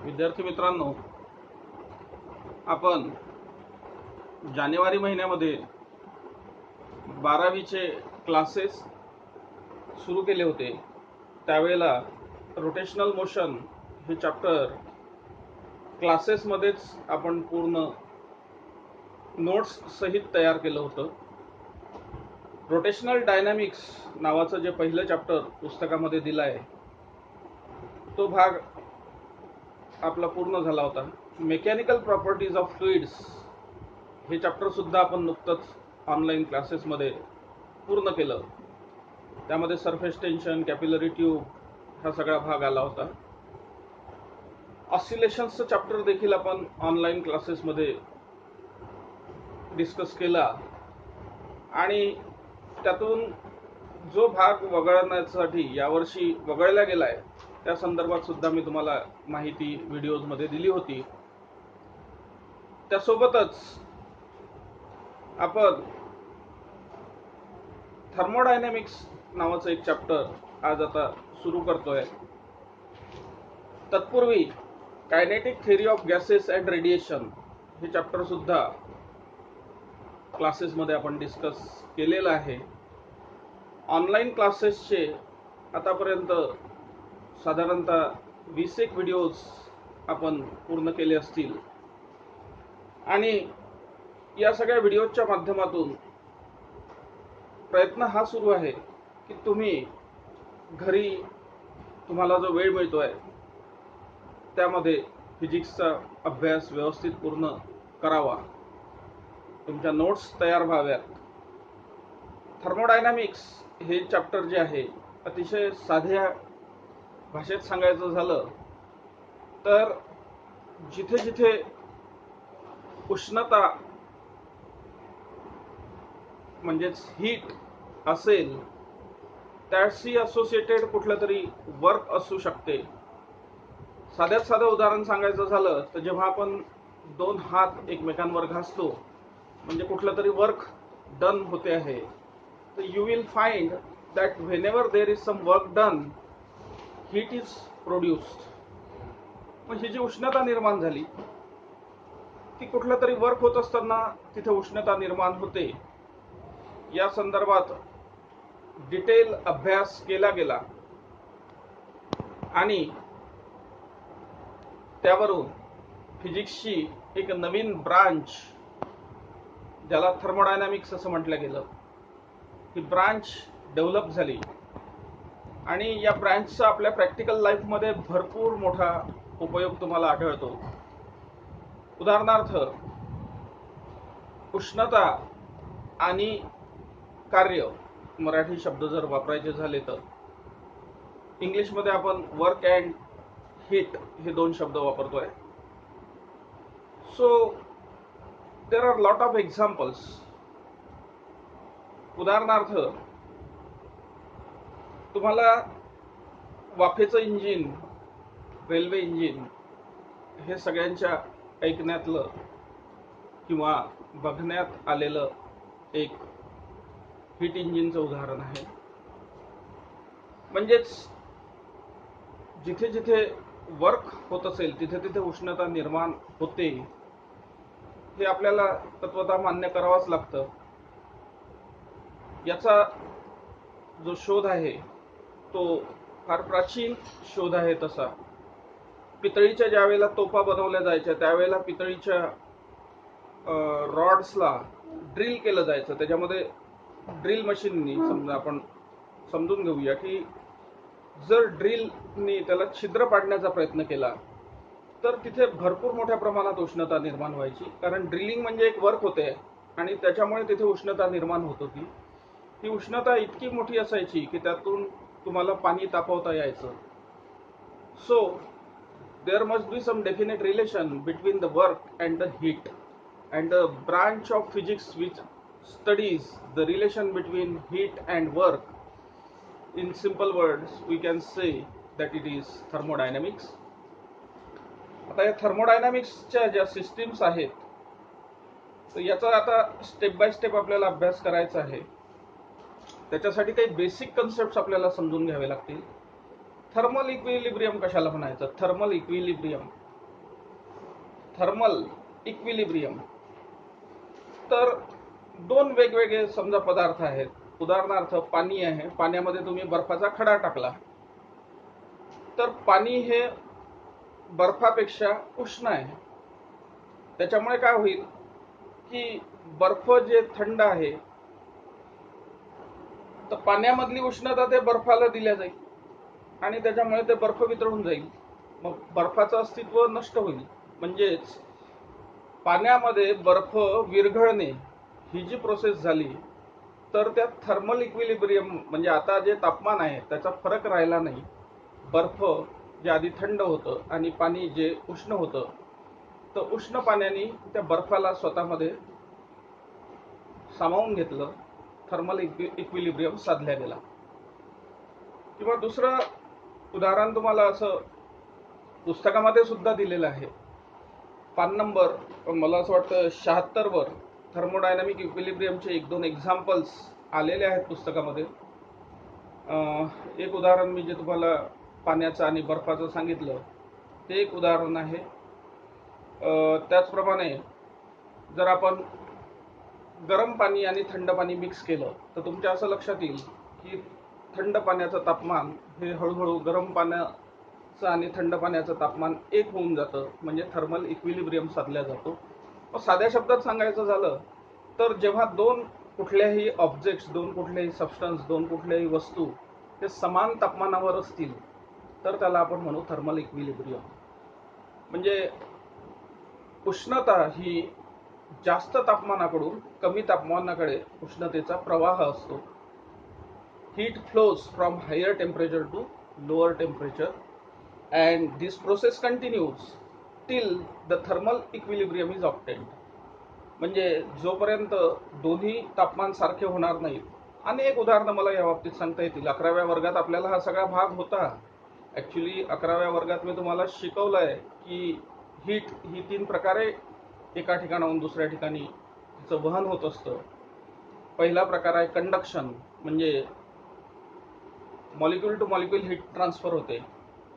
विद्यार्थी मित्रांनो, आपण जानेवारी महिन्यामध्ये 12वीचे क्लासेस सुरू केले होते. त्यावेळेला रोटेशनल मोशन हे चॅप्टर क्लासेसमध्येच आपण पूर्ण नोट्स सहित तयार केलं होतं. रोटेशनल डायनॅमिक्स नावाचं जे पहिलं चॅप्टर पुस्तकामध्ये दिलं आहे तो भाग आपला पूर्ण झाला होता. मेकॅनिकल प्रॉपर्टीज ऑफ फ्लुइड्स हे चॅप्टर सुद्धा आपण नुकतंच ऑनलाईन क्लासेसमध्ये पूर्ण केलं. त्यामध्ये सरफेस टेन्शन, कॅपिलरी ट्यूब हा सगळा भाग आला होता. ऑसिलेशन्सचं चॅप्टर देखील आपण ऑनलाईन क्लासेसमध्ये डिस्कस केला आणि त्यातून जो भाग वगळण्यासाठी यावर्षी वगळला गेला आहे त्या संदर्भात सुद्धा मी तुम्हाला माहिती व्हिडिओजमध्ये दिली होती. त्यासोबतच आपण थर्मोडायनॅमिक्स नावाचं एक चॅप्टर आज आता सुरू करतोय. तत्पूर्वी kinetic theory of gases and radiation हे चॅप्टर सुद्धा क्लासेसमध्ये आपण डिस्कस केलेलं आहे. ऑनलाईन क्लासेसचे आतापर्यंत साधारणतः 20 व्हिडिओज आपण पूर्ण केले असतील आणि या सगळ्या व्हिडिओच्या माध्यमातून प्रयत्न हा सुरू आहे की तुम्ही घरी तुम्हाला जो वेळ मिळतोय त्यामध्ये फिजिक्सचा अभ्यास व्यवस्थित पूर्ण करावा, तुमच्या नोट्स तयार व्हाव्यात. थर्मोडायनॅमिक्स हे चॅप्टर जे आहे अतिशय साध्या भाषेत सांगायचं झालं तर जिथे जिथे उष्णता म्हणजेच हीट असेल त्याशी असोसिएटेड कुठलं तरी वर्क असू शकते. साध्यात साधं उदाहरण सांगायचं झालं तर जेव्हा आपण 2 हात एकमेकांवर घासतो म्हणजे कुठलं तरी वर्क डन होते आहे, तर you will find that whenever there is some work done heat is produced. मग ही जी उष्णता निर्माण झाली ती कुठलं तरी वर्क होत असताना तिथे उष्णता निर्माण होते. या संदर्भात डिटेल अभ्यास केला गेला आणि त्यावरून फिजिक्सची एक नवीन ब्रांच ज्याला थर्मोडायनॅमिक्स असं म्हटलं गेलं ही ब्रांच डेव्हलप झाली आणि या ब्रांचचा आपल्या प्रॅक्टिकल लाईफमध्ये भरपूर मोठा उपयोग तुम्हाला आढळतो. उदाहरणार्थ उष्णता आणि कार्य मराठी शब्द जर वापरायचे झाले तर इंग्लिशमध्ये आपण वर्क अँड हीट हे 2 शब्द वापरतोय. So there are lot of examples. उदाहरणार्थ तुम्हाला वाफेचं इंजिन, रेल्वे इंजिन हे सगळ्यांच्या ऐकण्यातलं किंवा बघण्यात आलेलं एक हीट इंजिनचं उदाहरण आहे. म्हणजेच जिथे जिथे वर्क होत असेल तिथे तिथे उष्णता निर्माण होते हे आपल्याला तत्वतः मान्य करावंच लागतं. याचा जो शोध आहे तो फार प्राचीन शोध आहे. तसा पितळीच्या ज्या वेळेला तोफा बनवल्या जायच्या त्यावेळेला पितळीच्या रॉड्सला ड्रिल केलं जायचं. त्याच्यामध्ये ड्रिल मशीननी समजा आपण समजून घेऊया की जर ड्रिलनी त्याला छिद्र पाडण्याचा प्रयत्न केला तर तिथे भरपूर मोठ्या प्रमाणात उष्णता निर्माण व्हायची. कारण ड्रिलिंग म्हणजे एक वर्क होते आणि त्याच्यामुळे तिथे उष्णता निर्माण होत होती. ही उष्णता इतकी मोठी असायची की त्यातून तुम्हाला पाणी तापवता यायचं. So there must be some definite relation between the work and the heat and the branch of physics which studies the relation between heat and work. In simple words we can say that it is thermodynamics. आता या थर्मोडायनॅमिक्सच्या ज्या systems आहेत तर याचा आता step by step आपल्याला अभ्यास करायचा आहे. त्याच्यासाठी काही बेसिक कन्सेप्ट्स आपल्याला समजून घ्यावे लागतील. थर्मल इक्विलिब्रियम कशाला म्हणायचं? Thermal equilibrium thermal equilibrium. तर दोन वेगवेगळे समजा पदार्थ आहेत. उदाहरणार्थ पाणी आहे, पाण्यामध्ये तुम्ही बर्फाचा खडा टाकला तर पाणी हे बर्फापेक्षा उष्ण आहे. त्याच्यामुळे काय होईल की बर्फ जे थंड आहे तर पाण्यामधली उष्णता ते बर्फाला दिल्या जाईल आणि त्याच्यामुळे ते बर्फ वितळून जाईल. मग बर्फाचं अस्तित्व नष्ट होईल. म्हणजेच पाण्यामध्ये बर्फ विरघळणे ही जी प्रोसेस झाली तर त्या थर्मल इक्विलिब्रियम म्हणजे आता जे तापमान आहे त्याचा फरक राहिला नाही. बर्फ जे आधी थंड होतं आणि पाणी जे उष्ण होतं तर उष्ण पाण्याने त्या बर्फाला स्वतःमध्ये सामावून घेतलं. थर्मल इक्विलिब्रियम साधल्या गेला. किंवा दुसरं उदाहरण तुम्हाला असं पुस्तकामध्ये सुद्धा दिलेलं आहे. पान नंबर मला असं वाटतं 76 वर थर्मोडायनामिक इक्विलिब्रियमचे 1-2 एक्झाम्पल्स आलेले आहेत पुस्तकामध्ये. एक उदाहरण मी जे तुम्हाला पाण्याचं आणि बर्फाचं सांगितलं ते एक उदाहरण आहे. त्याचप्रमाणे जर आपण गरम पाणी आणि थंड पाणी मिक्स केलं तर तुमच्या असं लक्षात येईल की थंड पाण्याचं तापमान हे हळूहळू गरम पाण्याचं आणि थंड पाण्याचं तापमान एक होऊन जातं. म्हणजे थर्मल इक्विलिब्रियम साधला जातो. मग साध्या शब्दात सांगायचं झालं तर जेव्हा दोन कुठल्याही ऑब्जेक्ट्स, दोन कुठल्याही सबस्टन्स, दोन कुठल्याही वस्तू हे समान तापमानावर असतील तर त्याला आपण म्हणू थर्मल इक्विलिब्रियम. म्हणजे उष्णता ही जास्त तापमानाकडून कमी तापमानाकडे उष्णतेचा प्रवाह असतो. Heat flows from higher temperature to lower temperature and this process continues till the thermal equilibrium is obtained. म्हणजे जोपर्यंत दोन्ही तापमान सारखे होणार नाहीत. अनेक उदाहरणं मला या बाबतीत सांगता येतील. 11व्या वर्गात आपल्याला हा सगळा भाग होता. ॲक्च्युली 11व्या वर्गात मी तुम्हाला शिकवलं आहे की हीट ही 3 प्रकारे एका ठिकाणाहून दुसऱ्या ठिकाणी तिचं वहन होत असतं. पहिला प्रकार आहे कंडक्शन, म्हणजे molecule two molecule heat transfer होते.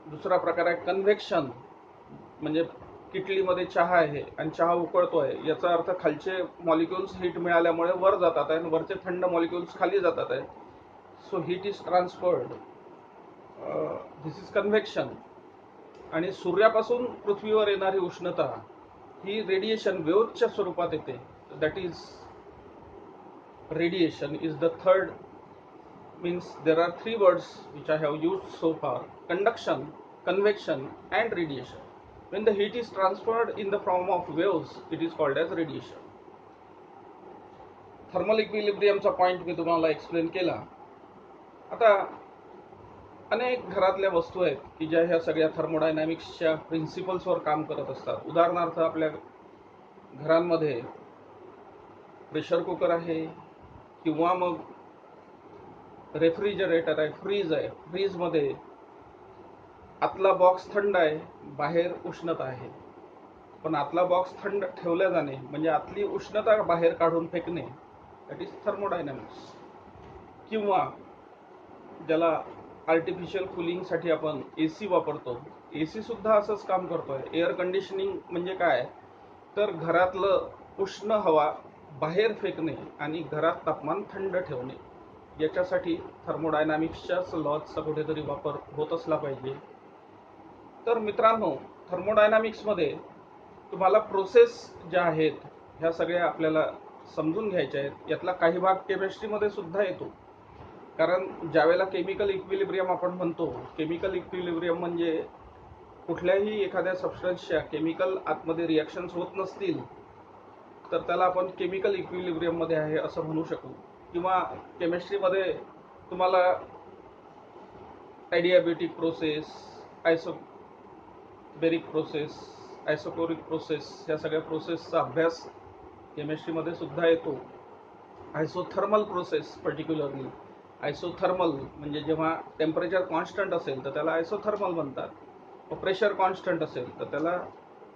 दुसरा प्रकार आहे कन्व्हेक्शन, म्हणजे किटलीमध्ये चहा आहे आणि चहा उकळतो आहे, याचा अर्थ खालचे मॉलिक्युल्स हीट मिळाल्यामुळे वर जातात आहे आणि वरचे थंड मॉलिक्युल्स खाली जातात आहे. So heat is transferred. This is convection. आणि सूर्यापासून पृथ्वीवर येणारी उष्णता ही रेडिएशन वेव्हच्या स्वरूपात येते. That is radiation is the third. means there are 3 words which I have used so far: conduction, convection and radiation. When the heat is transferred in the form of waves, it is called as radiation. Thermal इक्विलिब्रियमचा point मी तुम्हाला explain केला. आता अनेक घरातल्या वस्तू आहेत की ज्या ह्या सगळ्या थर्मोडायनॅमिक्सच्या प्रिन्सिपल्सवर काम करत असतात. उदाहरणार्थ आपल्या घरांमध्ये प्रेशर कुकर आहे किंवा मग रेफ्रिजरेटर आहे, फ्रीज आहे. फ्रीजमध्ये आतला बॉक्स थंड आहे, बाहेर उष्णता आहे. पण आतला बॉक्स थंड ठेवल्या जाणे म्हणजे आतली उष्णता बाहेर काढून फेकणे, दॅट इज थर्मोडायनॅमिक्स. किंवा ज्याला आर्टिफिशियल कुलिंगसाठी आपण AC वापरतो, AC सुद्धा असंच काम करतोय. एअर कंडिशनिंग म्हणजे काय तर घरातलं उष्ण हवा बाहेर फेकणे आणि घरात तापमान थंड ठेवणे. याच्यासाठी थर्मोडायनॅमिक्सच्याच लॉजचा कुठेतरी वापर होत असला पाहिजे. तर मित्रांनो, थर्मोडायनॅमिक्समध्ये तुम्हाला प्रोसेस ज्या आहेत ह्या सगळ्या आपल्याला समजून घ्यायच्या आहेत. यातला काही भाग केमिस्ट्रीमध्ये सुद्धा येतो. कारण ज्यावेळेला केमिकल इक्विलिब्रियम आपण म्हणतो, केमिकल इक्विलिब्रियम म्हणजे कुठल्याही एखाद्या सबस्टन्सच्या केमिकल आतमध्ये रिॲक्शन्स होत नसतील तर त्याला आपण केमिकल इक्विलिब्रियममध्ये आहे असं म्हणू शकू. किंवा केमिस्ट्रीमध्ये तुम्हाला ॲडियाबॅटिक प्रोसेस, आयसोबेरिक प्रोसेस, आयसोक्लोरिक प्रोसेस या सगळ्या प्रोसेसचा अभ्यास केमिस्ट्रीमध्ये सुद्धा येतो. Isothermal process particularly. आयसोथर्मल म्हणजे जेव्हा टेम्परेचर कॉन्स्टंट असेल तर त्याला आयसोथर्मल म्हणतात. व प्रेशर कॉन्स्टंट असेल तर त्याला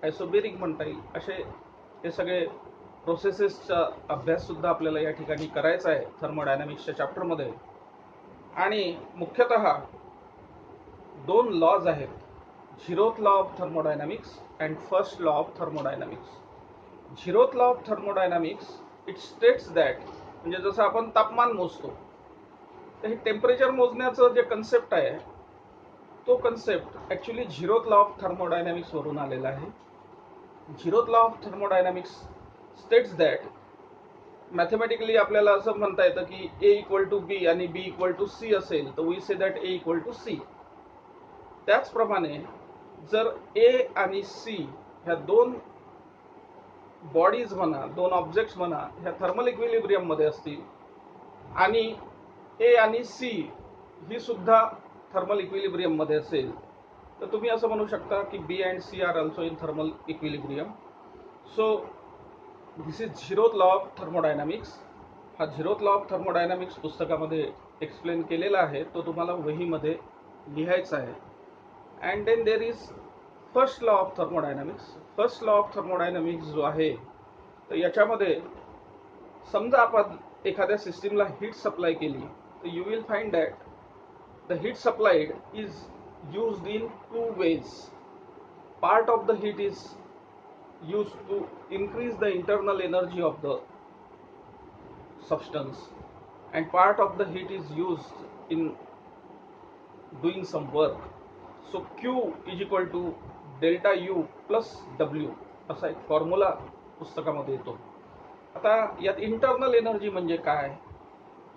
आयसोबेरिक म्हणता येईल. असे हे सगळे प्रोसेसेसचा अभ्याससुद्धा आपल्याला या ठिकाणी करायचा आहे थर्मोडायनॅमिक्सच्या चॅप्टरमध्ये. आणि मुख्यतः 2 लॉज आहेत zeroth law of thermodynamics and first law of thermodynamics. Zeroth law of thermodynamics it states that, म्हणजे जसं आपण तापमान मोजतो तर हे टेम्परेचर मोजण्याचं जे कन्सेप्ट आहे तो concept actually zeroth law of thermodynamics वरून आलेला आहे. Zeroth law of thermodynamics states that, mathematically आपल्याला असं म्हणता येतं की ए इक्वल टू बी आणि बी इक्वल टू सी असेल तर we say that A equal to C. त्याचप्रमाणे जर ए आणि सी ह्या दोन बॉडीज म्हणा, दोन ऑब्जेक्ट्स म्हणा, ह्या थर्मल इक्विलिब्रियम मध्ये असतील आणि ए आणि सी ही सुद्धा थर्मल इक्विलिब्रियम मध्ये असेल तर तुम्ही असं म्हणू शकता की B and C are also in thermal equilibrium. So this is zeroth law of thermodynamics. हा झिरोथ लॉ ऑफ थर्मोडायनामिक्स पुस्तकामध्ये एक्सप्लेन केलेला आहे, तो तुम्हाला वहीमध्ये लिहायचा आहे. And then there is first law of thermodynamics. First law of thermodynamics जो आहे तर याच्यामध्ये समजा आपण एखाद्या सिस्टीमला हीट सप्लाय केली तर you will find that the heat supplied is used in two ways. Part of the heat is used to increase the internal energy of the substance and part of the heat is used in doing some work. So Q is equal to delta U plus W असा एक formula पुस्तकामध्ये येतो. आता यात internal energy म्हणजे काय,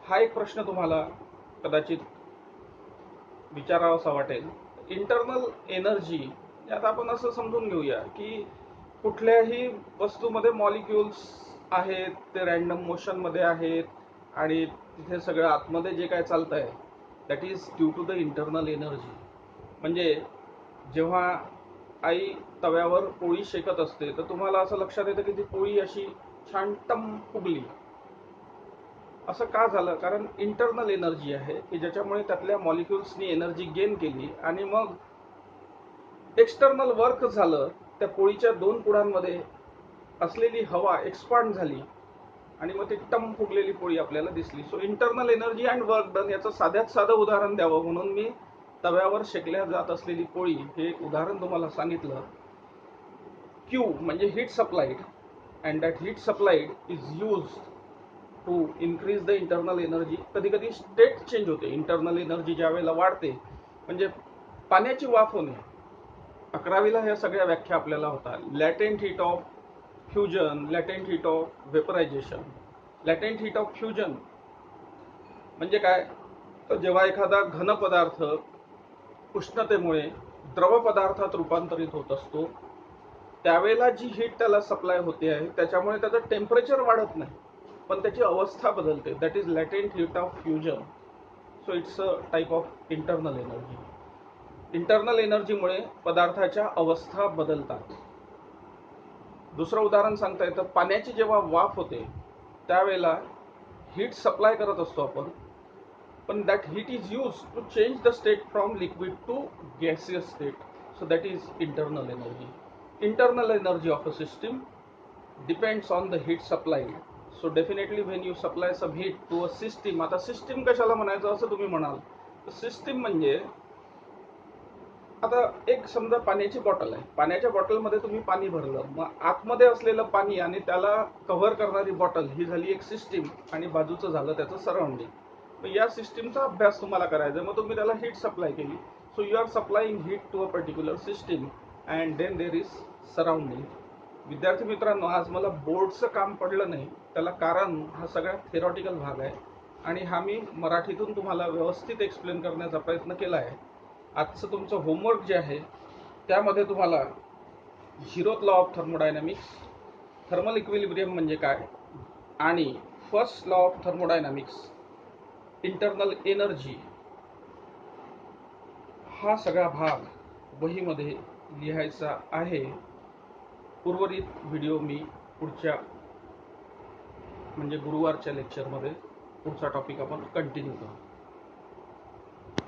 हा एक प्रश्न तुम्हाला कदाचित विचारावासा वाटेल. इंटरनल एनर्जी यात आपण असं समजून घेऊया की कुठल्याही वस्तूमध्ये मॉलिक्युल्स आहेत, ते रॅन्डम मोशनमध्ये आहेत आणि तिथे सगळं आतमध्ये जे काय चालतं आहे that is due to the internal energy. म्हणजे जेव्हा आई तव्यावर पोळी शेकत असते तर तुम्हाला असं लक्षात येतं की ती पोळी अशी छान टम फुगली. असं का झालं, कारण इंटरनल एनर्जी आहे की ज्याच्यामुळे त्यातल्या मॉलिक्युल्सनी एनर्जी गेन केली आणि मग एक्सटर्नल वर्क झालं. त्या पोळीच्या दोन पुढांमध्ये असलेली हवा एक्सपांड झाली आणि मग ती टम फुगलेली पोळी आपल्याला दिसली. So internal energy and work done याचं साध्यात साधं उदाहरण द्यावं म्हणून मी तव्यावर शेकल्या जात असलेली पोळी हे एक उदाहरण तुम्हाला सांगितलं. क्यू म्हणजे heat supplied and that heat supplied is used to increase the internal energy. कधी कधी स्टेट चेंज होते. इंटरनल एनर्जी ज्या वेळेला वाढते म्हणजे पाण्याची वाफ होणे. 11वीला ह्या सगळ्या व्याख्या आपल्याला होता. Latent heat of fusion, latent heat of vaporisation. Latent heat of fusion म्हणजे काय, तर जेव्हा एखादा घन पदार्थ उष्णतेमुळे द्रव पदार्थात रूपांतरित होत असतो त्यावेळेला जी हीट त्याला सप्लाय होते आहे त्याच्यामुळे त्याचं टेम्परेचर वाढत नाही पण त्याची अवस्था बदलते. That is latent heat of fusion. So it's a type of internal energy. Internal एनर्जीमुळे पदार्थाच्या अवस्था बदलतात. दुसरं उदाहरण सांगता येतं, पाण्याची जेव्हा वाफ होते त्यावेळेला हीट सप्लाय करत असतो आपण पण that heat is use to change the state from liquid to gaseous state. So that is internal energy. Internal energy of a system depends on the heat supplied. So definitely when you supply some heat to a system. आता system कशाला म्हणायचं असं तुम्ही म्हणाल, system म्हणजे आता एक समजा पाण्याची बॉटल आहे. पाण्याच्या बॉटलमध्ये तुम्ही पाणी भरलं, मग आतमध्ये असलेलं पाणी आणि त्याला कव्हर करणारी बॉटल ही झाली एक सिस्टीम आणि बाजूचं झालं त्याचं सराउंडिंग. मग या सिस्टीमचा अभ्यास तुम्हाला करायचा आहे, मग तुम्ही त्याला हीट सप्लाय केली. So you are supplying heat to a particular system and then there is surrounding. विद्यार्थी मित्रांनो, आज मला बोर्डचं काम पडलं नाही, त्याला कारण हा सगळा थेरॉटिकल भाग आहे आणि हा मी मराठीतून तुम्हाला व्यवस्थित एक्सप्लेन करण्याचा प्रयत्न केला आहे. आजचं तुमचं होमवर्क जे आहे त्यामध्ये तुम्हाला zeroth law of thermodynamics, thermal equilibrium म्हणजे काय आणि first law of thermodynamics, internal energy, हा सगळा भाग वहीमध्ये लिहायचा आहे. उर्वरित व्हिडिओ मी पुढच्या म्हणजे गुरुवारच्या लेक्चरमध्ये पुढचा टॉपिक आपण कंटिन्यू करू.